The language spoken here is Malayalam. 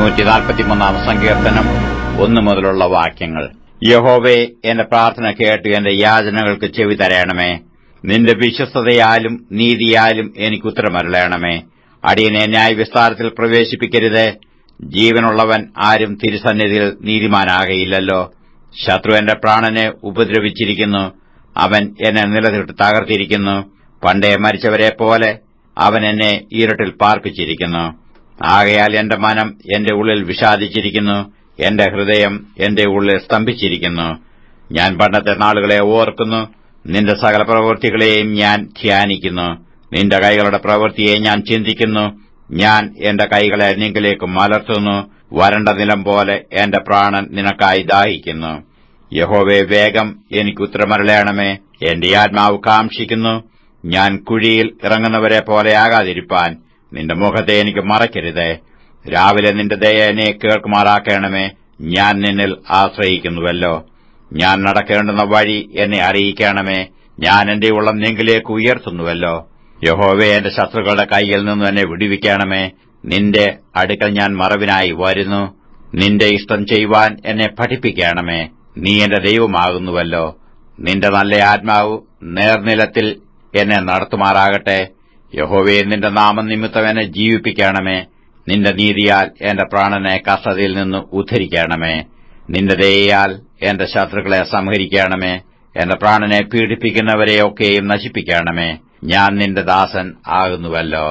143 സങ്കീർത്തനം 1 മുതലുള്ള വാക്യങ്ങൾ. യഹോവേ, എന്റെ പ്രാർത്ഥന കേട്ട് എന്റെ യാചനകൾക്ക് ചെവി തരയണമേ. നിന്റെ വിശ്വസ്തതയാലും നീതിയാലും എനിക്ക് ഉത്തരമരുളയണമേ. അടിയനെ ന്യായവിസ്താരത്തിൽ പ്രവേശിപ്പിക്കരുത്. ജീവനുള്ളവൻ ആരും തിരുസന്നിധിയിൽ നീതിമാനാകയില്ലല്ലോ. ശത്രു എന്റെ പ്രാണനെ ഉപദ്രവിച്ചിരിക്കുന്നു. അവൻ എന്നെ നിലത്തിട്ട് തകർത്തിരിക്കുന്നു. പണ്ടേ മരിച്ചവരെ പോലെ അവൻ എന്നെ ഇരുട്ടിൽ പാർപ്പിച്ചിരിക്കുന്നു. ആകയാൽ എന്റെ മനം എന്റെ ഉള്ളിൽ വിഷാദിച്ചിരിക്കുന്നു. എന്റെ ഹൃദയം എന്റെ ഉള്ളിൽ സ്തംഭിച്ചിരിക്കുന്നു. ഞാൻ പണ്ടത്തെ നാളുകളെ ഓർക്കുന്നു. നിന്റെ സകല പ്രവൃത്തികളെയും ഞാൻ ധ്യാനിക്കുന്നു. നിന്റെ കൈകളുടെ പ്രവൃത്തിയെ ഞാൻ ചിന്തിക്കുന്നു. ഞാൻ എന്റെ കൈകളെ നിങ്കിലേക്ക് മലർത്തുന്നു. വരണ്ട നിലം പോലെ എന്റെ പ്രാണൻ നിനക്കായി ദാഹിക്കുന്നു. യഹോവേ, വേഗം എനിക്ക് ഉത്തരമരുളയണമേ. എന്റെ ആത്മാവ് കാംക്ഷിക്കുന്നു. ഞാൻ കുഴിയിൽ ഇറങ്ങുന്നവരെ പോലെ ആകാതിരിപ്പാൻ നിന്റെ മുഖത്തെ എനിക്ക് മറയ്ക്കരുത്. രാവിലെ നിന്റെ ദയ എന്നെ കേൾക്കുമാറാക്കണമേ. ഞാൻ നിന്നിൽ ആശ്രയിക്കുന്നുവല്ലോ. ഞാൻ നടക്കേണ്ടുന്ന വഴി എന്നെ അറിയിക്കണമേ. ഞാൻ എന്റെ ഉള്ളം നിങ്കിലേക്ക് ഉയർത്തുന്നുവല്ലോ. യഹോവേ, എന്റെ ശത്രുക്കളുടെ കൈയിൽ നിന്നും എന്നെ വിടുവിക്കണമേ. നിന്റെ അടുക്കൽ ഞാൻ മറവിനായി വരുന്നു. നിന്റെ ഇഷ്ടം ചെയ്യുവാൻ എന്നെ പഠിപ്പിക്കണമേ. നീ എന്റെ ദൈവമാകുന്നുവല്ലോ. നിന്റെ നല്ല ആത്മാവ് നേർനിലത്തിൽ എന്നെ നടത്തുമാറാകട്ടെ. യഹോവേ, നിന്റെ നാമനിമിത്തം എന്നെ ജീവിപ്പിക്കണമേ. നിന്റെ നീതിയാൽ എന്റെ പ്രാണനെ കഷ്ടതയിൽ നിന്ന് ഉദ്ധരിക്കണമേ. നിന്റെ ദയയാൽ എന്റെ ശത്രുക്കളെ സംഹരിക്കണമേ. എന്റെ പ്രാണനെ പീഡിപ്പിക്കുന്നവരെയൊക്കെയും നശിപ്പിക്കണമേ. ഞാൻ നിന്റെ ദാസൻ ആകുന്നുവല്ലോ.